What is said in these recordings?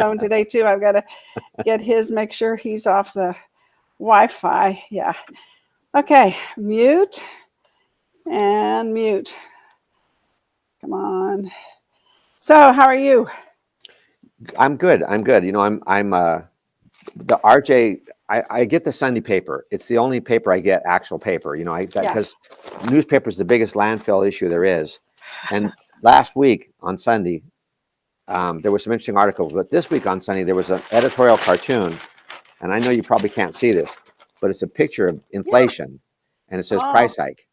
phone today too. I've got to get his, make sure he's off the Wi-Fi. Yeah. Okay, mute and mute. Come on. So, how are you? I'm good. You know, I'm the RJ. I get the Sunday paper. It's the only paper I get, actual paper. You know, because newspaper is the biggest landfill issue there is. And last week on Sunday, there were some interesting articles. But this week on Sunday, there was an editorial cartoon, and I know you probably can't see this, but it's a picture of inflation, and it says price hike.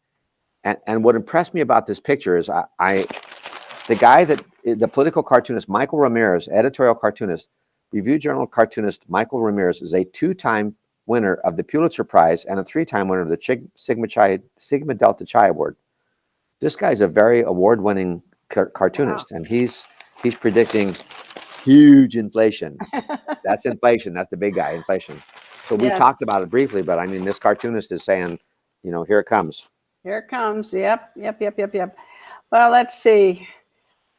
And what impressed me about this picture is the guy the political cartoonist Michael Ramirez, editorial cartoonist. Review Journal cartoonist Michael Ramirez is a 2-time winner of the Pulitzer Prize and a 3-time winner of the Sigma Delta Chi Award. This guy's a very award-winning cartoonist, and he's predicting huge inflation. That's inflation. That's the big guy, inflation. So we've talked about it briefly, but I mean, this cartoonist is saying, you know, here it comes. Here it comes. Yep. Well, let's see.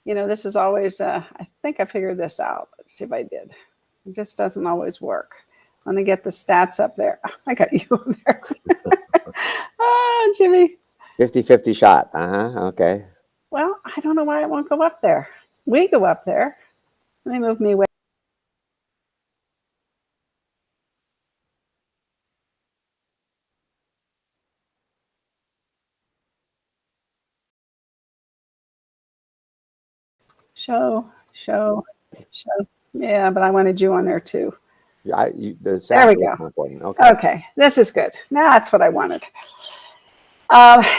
You know, this is always, I think I figured this out. Let's see if I did. It just doesn't always work. Let me get the stats up there. I got you up there. Ah, Jimmy. 50-50 shot. Okay. Well, I don't know why it won't go up there. We go up there. Let me move me away. Show. Yeah, but I wanted you on there too. There we go. Okay, this is good. Now that's what I wanted.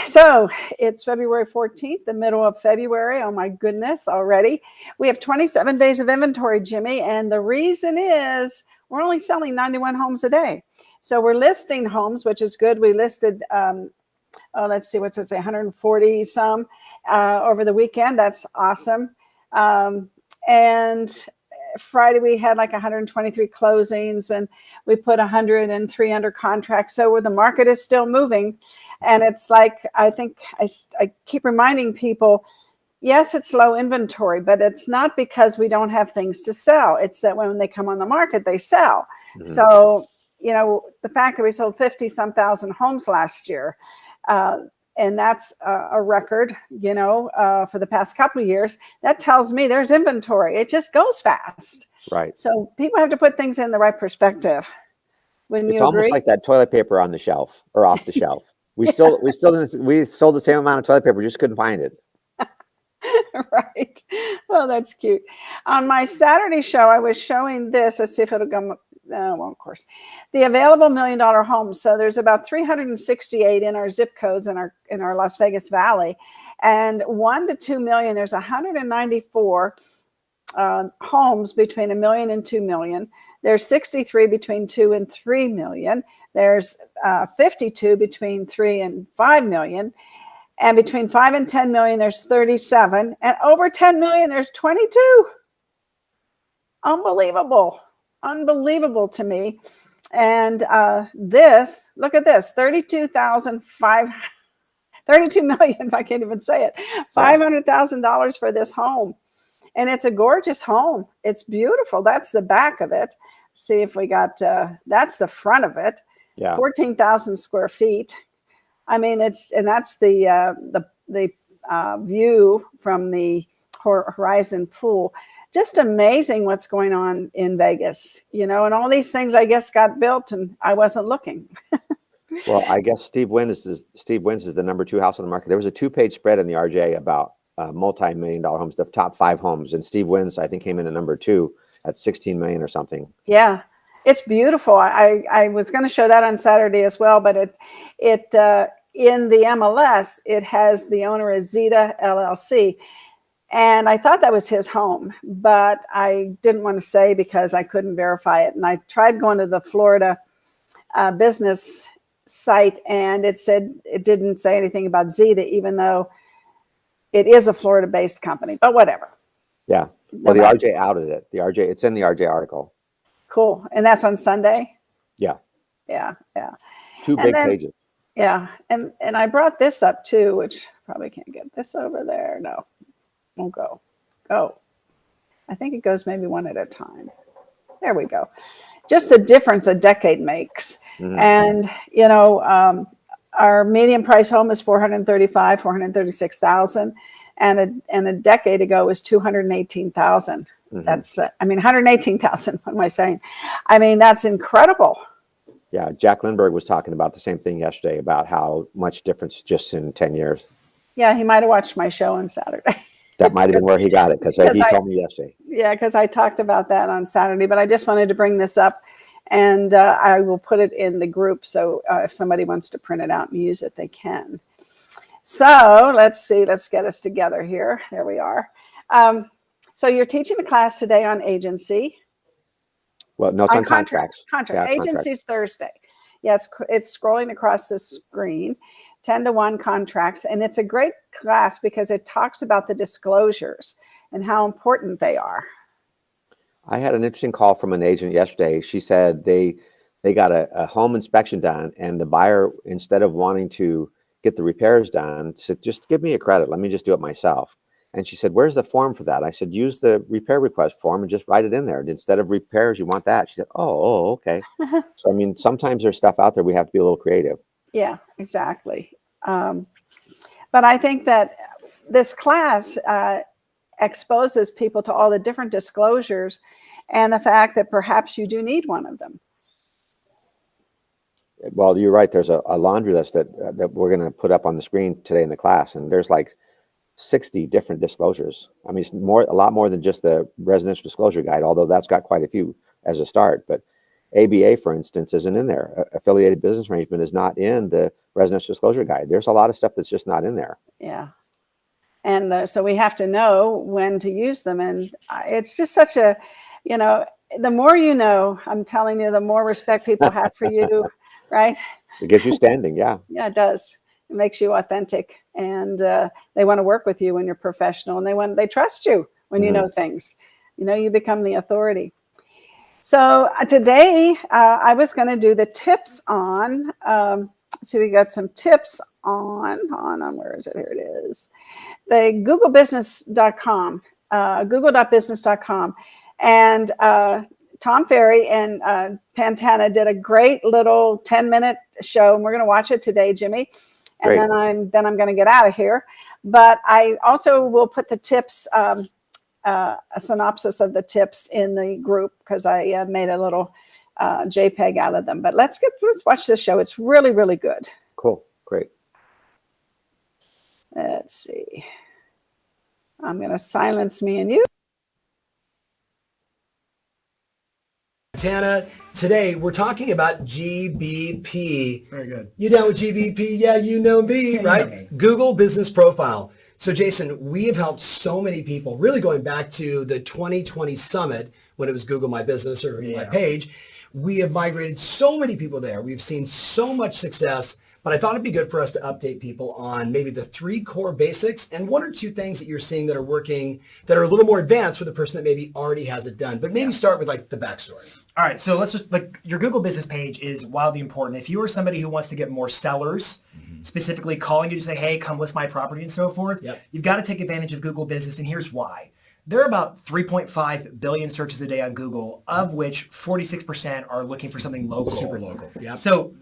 So it's February 14th, the middle of February. Oh my goodness, already. We have 27 days of inventory, Jimmy. And the reason is we're only selling 91 homes a day. So we're listing homes, which is good. We listed, let's see, what's it say, 140 some over the weekend. That's awesome. And Friday we had like 123 closings, and we put 103 under contract. So where the market is still moving, and it's like, I think I keep reminding people, yes, it's low inventory, but it's not because we don't have things to sell. It's that when they come on the market, they sell. Mm-hmm. So, you know, the fact that we sold 50-some thousand homes last year, and that's a record, you know, for the past couple of years. That tells me there's inventory. It just goes fast. Right. So people have to put things in the right perspective. Wouldn't you agree? It's almost like that toilet paper on the shelf or off the shelf. We sold the same amount of toilet paper, just couldn't find it. Right. Well, that's cute. On my Saturday show, I was showing this. Let's see if it'll come. Well, of course, the available $1 million homes. So there's about 368 in our zip codes in our Las Vegas Valley, and 1 to 2 million. There's 194 homes between $1 million and $2 million. There's 63 between 2 and 3 million. There's 52 between 3 and 5 million. And between 5 and 10 million, there's 37. And over 10 million, there's 22. Unbelievable to me. And look at this, 32 million, I can't even say it, $500,000 for this home. And it's a gorgeous home. It's beautiful. That's the back of it. See if we got, that's the front of it. Yeah. 14,000 square feet. I mean, that's the view from the Horizon pool. Just amazing what's going on in Vegas, you know, and all these things, I guess, got built and I wasn't looking. Well, I guess Steve Wins is the number 2 house on the market. There was a 2-page spread in the RJ about multi-million-dollar homes, the top 5 homes, and Steve Wins, I think, came in at number 2 at 16 million or something. Yeah, it's beautiful. I was going to show that on Saturday as well, but it in the MLS, it has the owner is Zeta LLC. And I thought that was his home, but I didn't want to say because I couldn't verify it. And I tried going to the Florida business site, and it said it didn't say anything about Zeta, even though it is a Florida-based company. But whatever. Yeah. Well, the RJ outed it. It's in the RJ article. Cool. And that's on Sunday? Yeah. Yeah. 2 big pages. Yeah. And I brought this up too, which probably can't get this over there. No. Won't go. I think it goes maybe one at a time. there we go. Just the difference a decade makes. Mhm. And, our median price home is 436,000, and a decade ago was 218,000. Mhm. That's 118,000. What am I saying? I mean, that's incredible. Yeah, Jack Lindbergh was talking about the same thing yesterday about how much difference just in 10 years. Yeah, he might have watched my show on Saturday. That might have been where he got it, because he told me yesterday. Yeah, because I talked about that on Saturday, but I just wanted to bring this up, and I will put it in the group, so if somebody wants to print it out and use it, they can. So let's see, let's get us together here. There we are. So you're teaching a class today on agency. Well, no, it's on contracts. Contract. Yeah, Agency's Thursday. Yeah, it's scrolling across the screen. 10-to-1 contracts, and it's a great class because it talks about the disclosures and how important they are. I had an interesting call from an agent yesterday. She said they got a home inspection done, and the buyer, instead of wanting to get the repairs done, said, just give me a credit. Let me just do it myself. And she said, where's the form for that? I said, use the repair request form and just write it in there. Instead of repairs, you want that. She said, oh, okay. So, I mean, sometimes there's stuff out there we have to be a little creative. Yeah, exactly. But I think that this class exposes people to all the different disclosures and the fact that perhaps you do need one of them. Well, you're right. There's a laundry list that we're going to put up on the screen today in the class, and there's like 60 different disclosures. I mean, it's a lot more than just the residential disclosure guide, although that's got quite a few as a start. But ABA, for instance, isn't in there. Affiliated business arrangement is not in the residential disclosure guide. There's a lot of stuff that's just not in there. Yeah. And so we have to know when to use them. And it's just such a, the more you know, I'm telling you, the more respect people have for you, right? It gives you standing, yeah. Yeah, it does. It makes you authentic, and they want to work with you when you're professional, and they trust you when you know things. You become the authority. So today I was going to do the tips on. So we got some tips on where is it? Here it is. The googlebusiness.com, google.business.com, and Tom Ferry and Pantana did a great little 10-minute show, and we're going to watch it today, Jimmy. And Great. then I'm going to get out of here. But I also will put the tips, a synopsis of the tips in the group, because I made a little JPEG out of them. But let's watch this show. It's really, really good. Cool. Great. Let's see. I'm going to silence me and you. Tana, today we're talking about GBP. Very good. You down with GBP? Yeah, you know me, right? You know me. Google Business Profile. So Jason, we have helped so many people, really going back to the 2020 summit when it was Google My Business or My Page. We have migrated so many people there. We've seen so much success, but I thought it'd be good for us to update people on maybe the 3 core basics and 1 or 2 things that you're seeing that are working, that are a little more advanced for the person that maybe already has it done. But maybe start with like the backstory. All right, so let's just, your Google business page is wildly important. If you are somebody who wants to get more sellers, specifically calling you to say, hey, come list my property and so forth, you've got to take advantage of Google Business, and here's why. There are about 3.5 billion searches a day on Google, of which 46% are looking for something local. Super local. Yeah. So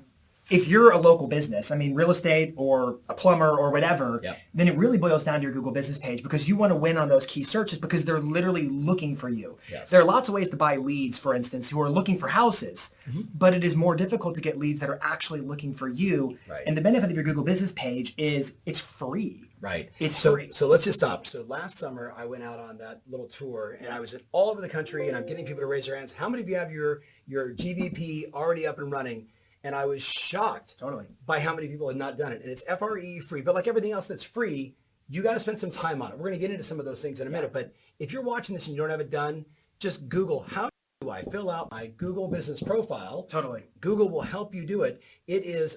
if you're a local business, I mean, real estate or a plumber or whatever, then it really boils down to your Google business page, because you want to win on those key searches because they're literally looking for you. Yes. There are lots of ways to buy leads, for instance, who are looking for houses, but it is more difficult to get leads that are actually looking for you. Right. And the benefit of your Google business page is it's free. Right. It's free. So let's just stop. So last summer I went out on that little tour, and I was all over the country, and I'm getting people to raise their hands. How many of you have your GBP already up and running? And I was shocked by how many people had not done it. And it's FRE free, but like everything else that's free, you got to spend some time on it. We're going to get into some of those things in a minute. But if you're watching this and you don't have it done, just Google, how do I fill out my Google business profile? Google will help you do it. It is,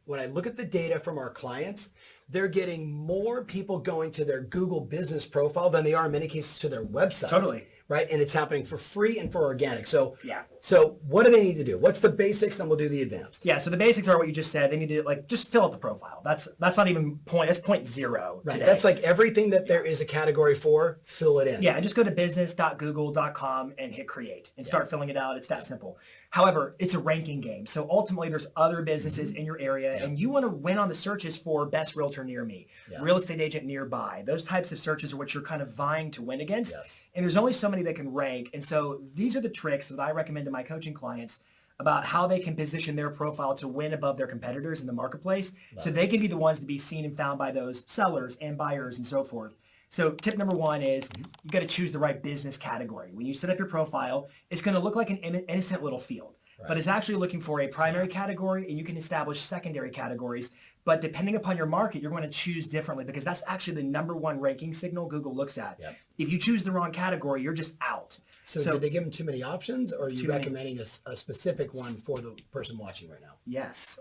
when I look at the data from our clients, they're getting more people going to their Google business profile than they are in many cases to their website. right? And it's happening for free and for organic. So Yeah. So what do they need to do? What's the basics? Then we'll do the advanced. Yeah, so the basics are what you just said. They need to just fill out the profile. That's not even point. That's 0.0 Right. today. That's like everything that there is a category for, fill it in. Yeah, and just go to business.google.com and hit create and start filling it out. It's that simple. However, it's a ranking game. So ultimately there's other businesses in your area and you want to win on the searches for best realtor near me, real estate agent nearby. Those types of searches are what you're kind of vying to win against. Yes. And there's only so many that can rank. And so these are the tricks that I recommend to my coaching clients about how they can position their profile to win above their competitors in the marketplace. So they can be the ones to be seen and found by those sellers and buyers and so forth. So tip number one is you got to choose the right business category. When you set up your profile, it's going to look like an innocent little field, but it's actually looking for a primary category, and you can establish secondary categories. But depending upon your market, you're going to choose differently because that's actually the number one ranking signal Google looks at. If you choose the wrong category, you're just out. So did they give them too many options, or are you recommending a specific one for the person watching right now? Yes.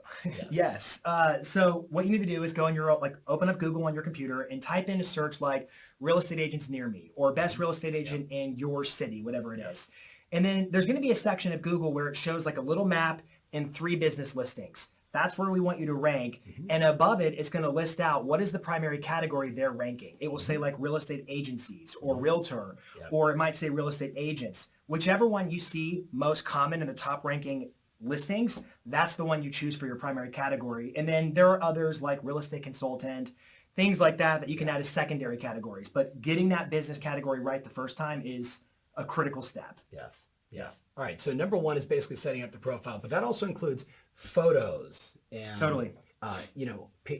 Yes. So what you need to do is go on your, open up Google on your computer and type in a search like real estate agents near me or best real estate agent in your city, whatever it is. And then there's going to be a section of Google where it shows like a little map and 3 business listings. That's where we want you to rank. And above it, it's going to list out what is the primary category they're ranking. It will say like real estate agencies or realtor, or it might say real estate agents. Whichever one you see most common in the top ranking listings, that's the one you choose for your primary category. And then there are others like real estate consultant, things like that you can add as secondary categories. But getting that business category right the first time is a critical step. Yes. Yes. All right. So number one is basically setting up the profile, but that also includes photos and Totally.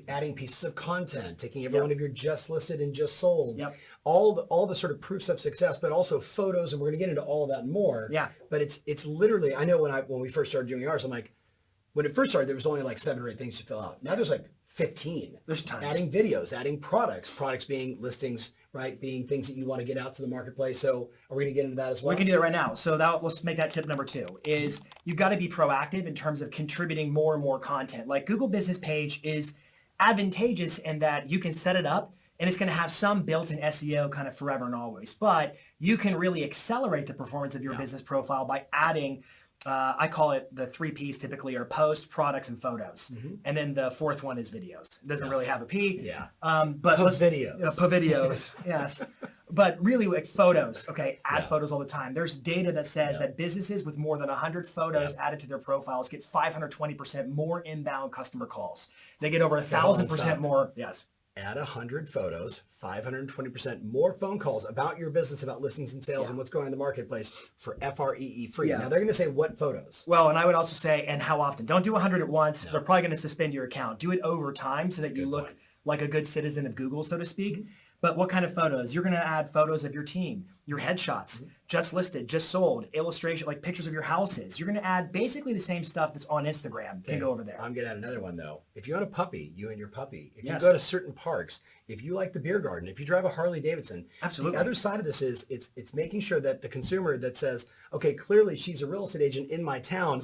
Adding pieces of content, taking every one of your just listed and just sold, Yep. all the sort of proofs of success, but also photos, and we're going to get into all of that and more. Yeah. But it's literally, I know when we first started doing ours, I'm like, when it first started, there was only like 7 or 8 things to fill out. Now there's like 15. There's tons. Adding videos, adding products being listings, right? Being things that you want to get out to the marketplace. So are we going to get into that as well? We can do it right now. So let's make that tip number 2 is you've got to be proactive in terms of contributing more and more content. Like Google Business Page is advantageous in that you can set it up and it's going to have some built-in SEO kind of forever and always, but you can really accelerate the performance of your business profile by adding I call it the 3 Ps typically are posts, products, and photos. And then the 4th one is videos. It doesn't really have a P. Yeah. But videos. videos. Yes. But really like photos, okay, add photos all the time. There's data that says that businesses with more than 100 photos added to their profiles get 520% more inbound customer calls. They get over 1,000% more. Yes. Add 100 photos, 520% more phone calls about your business, about listings and sales and what's going on in the marketplace for FREE free. Now they're going to say what photos? Well, and I would also say, and how often? Don't do 100 at once. They're probably going to suspend your account. Do it over time so that you look like a good citizen of Google, so to speak. But what kind of photos? You're going to add photos of your team, your headshots, just listed, just sold, illustration, like pictures of your houses. You're going to add basically the same stuff that's on Instagram. Can go over there. I'm going to add another one though. If you own a puppy, you and your puppy, if you Yes. go to certain parks, if you like the beer garden, if you drive a Harley Davidson, Absolutely. the other side of this is it's making sure that the consumer that says, okay, clearly she's a real estate agent in my town.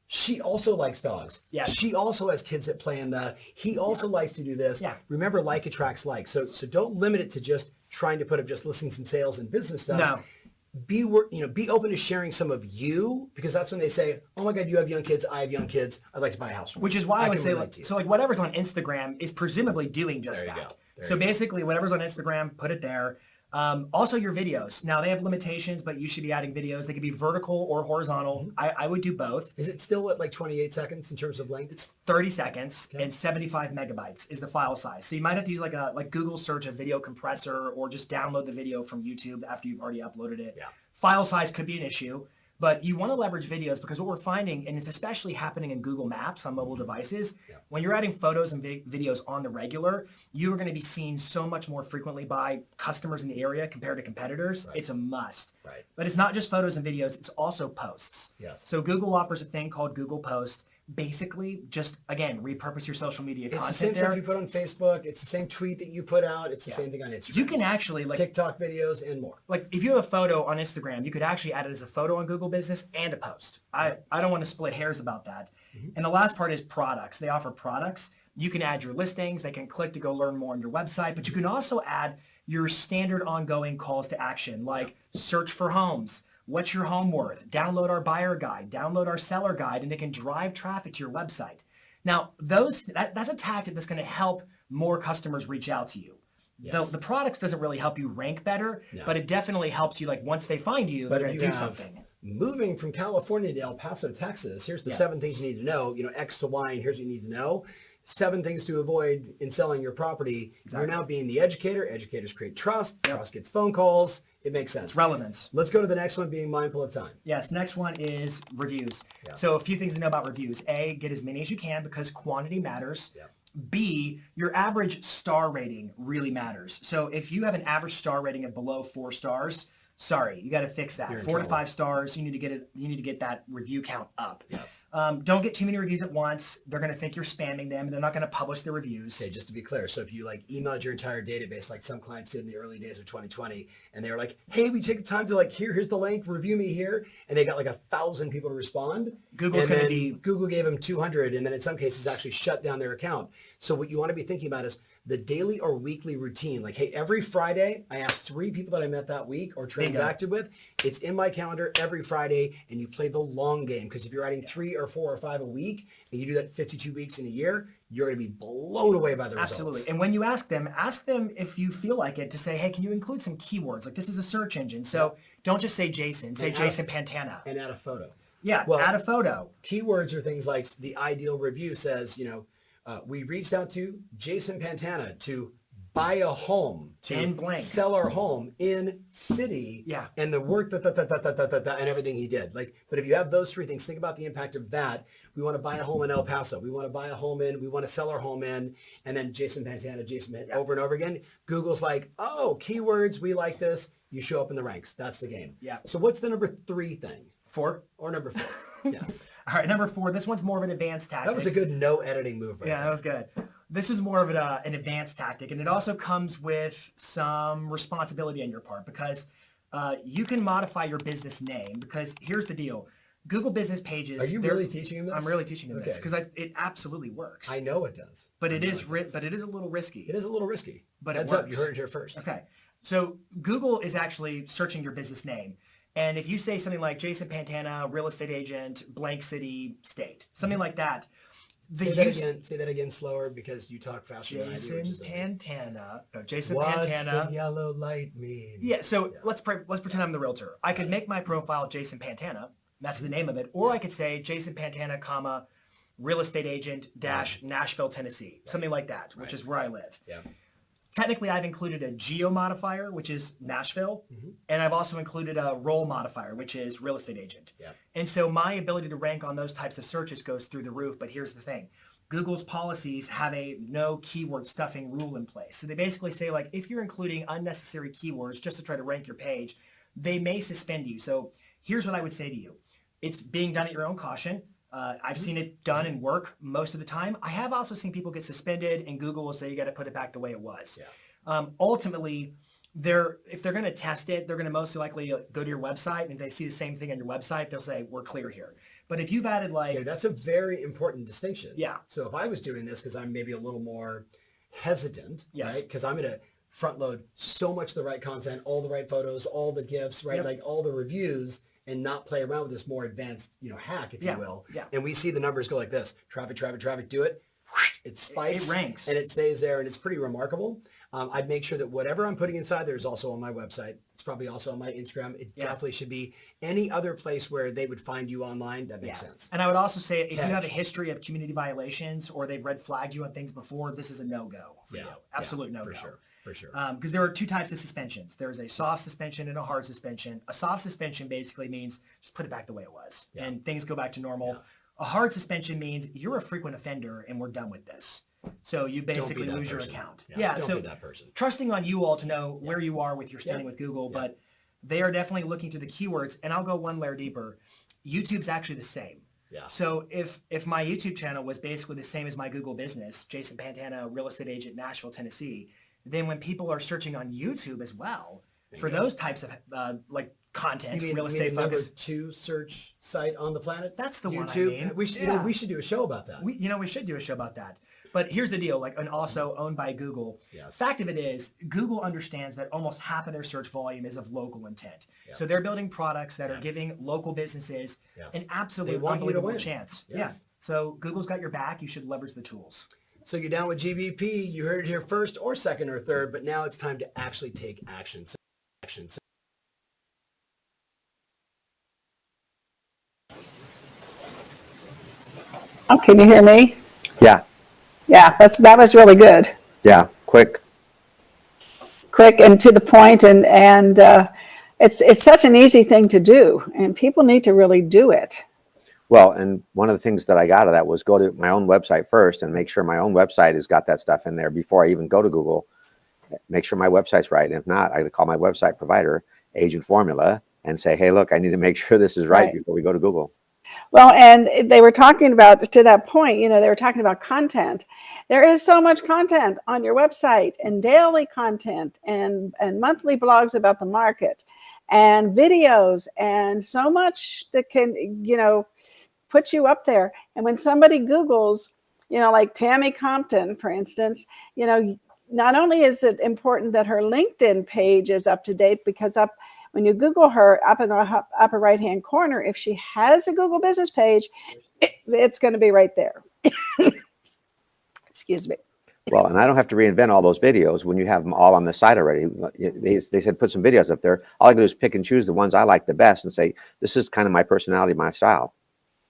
She also likes dogs. Yeah. She also has kids that play in he also likes to do this. Yeah. Remember, like attracts like. So don't limit it to just trying to put up just listings and sales and business stuff. No. Be open to sharing some of you, because that's when they say, oh my God, you have young kids. I have young kids. I'd like to buy a house. Which is why I would can say, relate to you. so like whatever's on Instagram is presumably doing just There you that. go. There So you go. basically whatever's on Instagram, put it there. Also your videos. Now they have limitations, but you should be adding videos. They could be vertical or horizontal. I would do both. Is it still at like 28 seconds in terms of length? It's 30 seconds and 75 megabytes is the file size. So you might have to use like Google search a video compressor or just download the video from YouTube after you've already uploaded it. Yeah. File size could be an issue, but you want to leverage videos because what we're finding, and it's especially happening in Google Maps on mobile devices, when you're adding photos and videos on the regular, you are going to be seen so much more frequently by customers in the area compared to competitors. It's a must. Right. But it's not just photos and videos, it's also posts. Yes. So Google offers a thing called Google Post. Basically, just, again, repurpose your social media It's content the same there. stuff you put on Facebook. It's the same tweet that you put out. It's the same thing on Instagram. You can actually, TikTok videos and more. like if you have a photo on Instagram, you could actually add it as a photo on Google Business and a post. I don't want to split hairs about that. And the last part is products. They offer products. You can add your listings. They can click to go learn more on your website, but you can also add your standard ongoing calls to action, like search for homes. What's your home worth? Download our buyer guide, download our seller guide, and it can drive traffic to your website. Now, that's a tactic that's going to help more customers reach out to you. Yes. The products doesn't really help you rank better, but it definitely helps you. Like once they find you, they're going to do something. Moving from California to El Paso, Texas, here's the 7 things you need to know. You know, X to Y, and here's what you need to know. 7 things to avoid in selling your property. You're now being the educator. Educators create trust. Trust gets phone calls. It makes sense. It's relevance. Let's go to the next one, being mindful of time. Yes, next one is reviews. So a few things to know about reviews. A, get as many as you can because quantity matters. B, your average star rating really matters. So if you have an average star rating of below 4 stars, sorry, you got to fix that. 4 to 5 stars, you need to get it. You need to get that review count up. Yes. Don't get too many reviews at once. They're going to think you're spamming them. They're not going to publish their reviews. Okay, just to be clear, so if you like emailed your entire database, like some clients did in the early days of 2020, and they were like, "Hey, we take the time to like here's the link, review me here," and they got like 1,000 people to respond. Google's going to be Google gave them 200, and then in some cases actually shut down their account. So what you want to be thinking about is the daily or weekly routine. Like, hey, every Friday, I asked 3 people that I met that week or transacted with. It's in my calendar every Friday, and you play the long game. Because if you're adding 3 or 4 or 5 a week, and you do that 52 weeks in a year, you're going to be blown away by the results. Absolutely. And when you ask them if you feel like it to say, hey, can you include some keywords? Like this is a search engine. So don't just say Jason, say Jason Pantana. And add a photo. Yeah, well, add a photo. Keywords are things like the ideal review says, you know, we reached out to Jason Pantana to buy a home, to sell our home in city, and the work and everything he did. Like, but if you have those 3 things, think about the impact of that. We want to buy a home in El Paso. We want to buy a home we want to sell our home in, and then Jason Pantana, over and over again. Google's like, oh, keywords, we like this. You show up in the ranks. That's the game. Yeah. So what's the number 3 thing? 4? Or number 4? Yes. All right, number 4. This one's more of an advanced tactic. That was a good no editing move. Right that was good. This is more of an advanced tactic, and it also comes with some responsibility on your part because you can modify your business name. Because here's the deal. Google business pages. Are you really teaching him this? I'm really teaching him this because it absolutely works. I know it does. But it is a little risky. It is a little risky. But Heads it works. up, you heard it here first. Okay. So Google is actually searching your business name. And if you say something like Jason Pantana, real estate agent, blank city, state, something like that. Say that again slower because you talk faster than I do. Jason Pantana. Jason What's Pantana. the yellow light mean? Yeah, so let's pretend I'm the realtor. I could make my profile Jason Pantana. That's the name of it. Or I could say Jason Pantana, comma, real estate agent dash Nashville, Tennessee. Something like that, which is where I live. Yeah. Technically, I've included a geo modifier, which is Nashville, and I've also included a role modifier, which is real estate agent. Yeah. And so my ability to rank on those types of searches goes through the roof. But here's the thing. Google's policies have a no keyword stuffing rule in place. So they basically say, like, if you're including unnecessary keywords just to try to rank your page, they may suspend you. So here's what I would say to you. It's being done at your own caution. I've seen it done and work most of the time. I have also seen people get suspended, and Google will say you got to put it back the way it was. Yeah. Ultimately, if they're going to test it, they're going to most likely go to your website, and if they see the same thing on your website, they'll say we're clear here. But if you've added that's a very important distinction. Yeah. So if I was doing this because I'm maybe a little more hesitant, right? Because I'm going to front load so much of the right content, all the right photos, all the GIFs, right? Like all the reviews, and not play around with this more advanced, hack, if you will. Yeah. And we see the numbers go like this: traffic, do it. It spikes. It ranks. And it stays there, and it's pretty remarkable. I'd make sure that whatever I'm putting inside there is also on my website. It's probably also on my Instagram. It definitely should be any other place where they would find you online. That makes sense. And I would also say if you have a history of community violations or they've red flagged you on things before, this is a no-go for you. Absolute no-go. For sure. Because there are 2 types of suspensions. There's a soft suspension and a hard suspension. A soft suspension basically means just put it back the way it was and things go back to normal. Yeah. A hard suspension means you're a frequent offender and we're done with this. So you basically lose your account. Don't be that person. Trusting on you all to know where you are with your standing with Google, but they are definitely looking through the keywords. And I'll go one layer deeper. YouTube's actually the same. Yeah. So if my YouTube channel was basically the same as my Google business, Jason Pantana, real estate agent, Nashville, Tennessee, then when people are searching on YouTube as well for those types of content, real estate number focus. 2 search site on the planet. That's the YouTube. one I mean. We should do a show about that. We should do a show about that. But here's the deal, like, and also owned by Google. Yes. Fact of it is, Google understands that almost half of their search volume is of local intent. Yeah. So they're building products that are giving local businesses Yes. an absolute They want you to unbelievable win. chance. Yes. Yeah. So Google's got your back. You should leverage the tools. So you're down with GBP. You heard it here first or second or third, but now it's time to actually take action. So, Oh, can you hear me? Yeah. Yeah, that was really good. Yeah. Quick And to the point, and it's such an easy thing to do, and people need to really do it. Well, and one of the things that I got out of that was go to my own website first and make sure my own website has got that stuff in there before I even go to Google. Make sure my website's right. And if not, I call my website provider, Agent Formula, and say, hey, look, I need to make sure this is right before we go to Google. Well, and they were talking about, to that point, they were talking about content. There is so much content on your website, and daily content, and monthly blogs about the market, and videos, and so much that can, put you up there. And when somebody Googles, like Tammy Compton, for instance, not only is it important that her LinkedIn page is up to date, because when you Google her, up in the upper right-hand corner, if she has a Google business page, it's going to be right there. Excuse me. Well, and I don't have to reinvent all those videos when you have them all on the site already. They said put some videos up there. All I do is pick and choose the ones I like the best and say, this is kind of my personality, my style.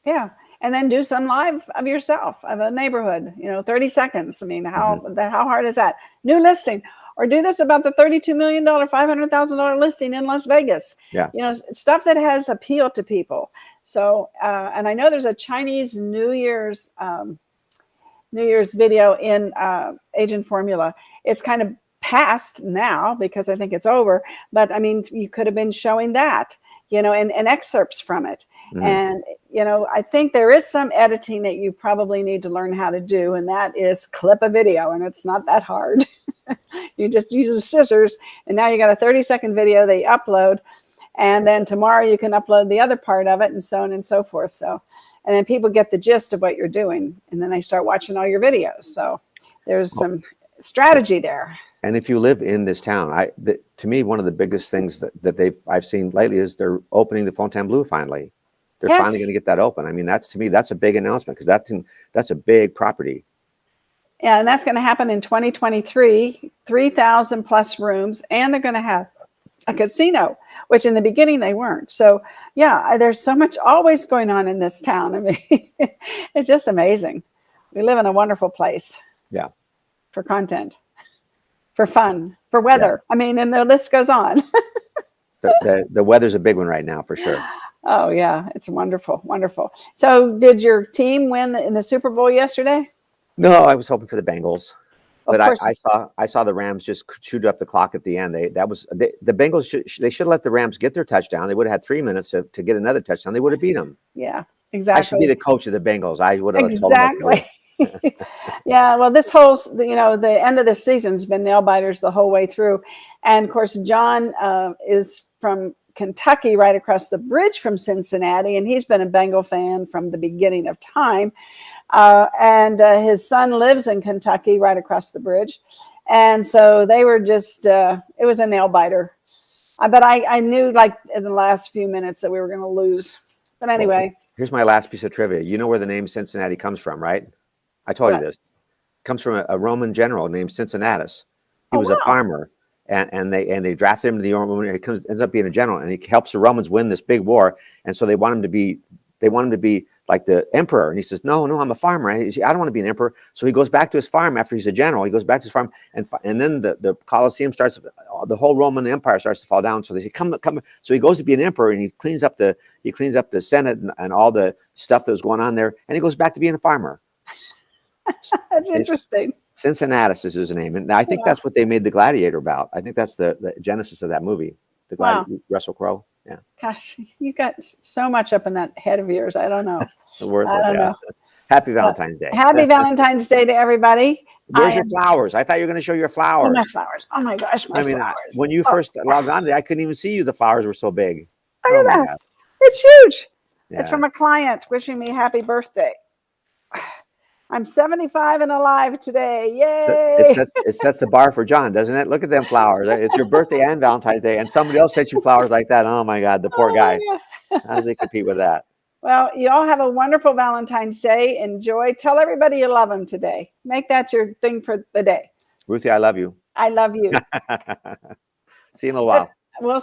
Yeah. And then do some live of yourself, of a neighborhood, 30 seconds. I mean, how hard is that? New listing. Or do this about the $32 million, $500,000 listing in Las Vegas. Yeah. Stuff that has appeal to people. So, and I know there's a Chinese New Year's video in Agent Formula. It's kind of past now because I think it's over. But I mean, you could have been showing that, and excerpts from it. Mm-hmm. And, I think there is some editing that you probably need to learn how to do, and that is clip a video, and it's not that hard. You just use the scissors, and now you got a 30-second video they upload, and then tomorrow you can upload the other part of it, and so on and so forth. So, and then people get the gist of what you're doing, and then they start watching all your videos. So there's some strategy there. And if you live in this town, to me, one of the biggest things that I've seen lately is they're opening the Fontainebleau finally. They're finally going to get that open. I mean, to me, that's a big announcement, because that's a big property. Yeah, and that's going to happen in 2023, 3,000 plus rooms, and they're going to have a casino, which in the beginning they weren't. So yeah, there's so much always going on in this town. I mean, it's just amazing. We live in a wonderful place. Yeah. For content, for fun, for weather. Yeah. I mean, and the list goes on. The weather's a big one right now, for sure. Oh yeah, it's wonderful, wonderful. So did your team win in the Super Bowl yesterday? No, I was hoping for the Bengals, but I saw the Rams just shoot up the clock at the end. The Bengals they should have let the Rams get their touchdown. They would have had 3 minutes to get another touchdown. They would have beat them. Yeah, exactly. I should be the coach of the Bengals. I would have exactly. Yeah, well, this whole the end of the season's been nail biters the whole way through, and of course John is from Kentucky, right across the bridge from Cincinnati, and he's been a Bengal fan from the beginning of time. And his son lives in Kentucky, right across the bridge, and so they were just it was a nail biter. But I knew, like, in the last few minutes that we were going to lose. But anyway, well, here's my last piece of trivia. You know where the name Cincinnati comes from, right? I told you this. It comes from a Roman general named Cincinnatus. He was a farmer. And they drafted him to the Roman. He ends up being a general, and he helps the Romans win this big war. And so they want him to be like the emperor. And he says, no, I'm a farmer. I don't want to be an emperor. So he goes back to his farm after he's a general. He goes back to his farm, and then the Colosseum starts. The whole Roman Empire starts to fall down. So they say, come. So he goes to be an emperor, and he cleans up the Senate and all the stuff that was going on there. And he goes back to being a farmer. That's interesting. Cincinnatus is his name, and I think that's what they made the Gladiator about. I think that's the genesis of that movie, the Russell Crowe. Yeah. Gosh, you got so much up in that head of yours. I don't know. Worthless. I don't know. Happy Valentine's Day. Happy Valentine's Day to everybody. Where's your flowers? I thought you were going to show your flowers. Oh, my flowers. Oh my gosh, my flowers. When you first logged on today, I couldn't even see you. The flowers were so big. Look at that. It's huge. Yeah. It's from a client wishing me happy birthday. I'm 75 and alive today. So Yay! it sets the bar for John, doesn't it? Look at them flowers. It's your birthday and Valentine's Day, and somebody else sent you flowers like that. Oh my God, the poor guy. How does he compete with that? Well, you all have a wonderful Valentine's Day. Enjoy. Tell everybody you love them today. Make that your thing for the day. Ruthie, I love you. I love you. See you in a little while. We'll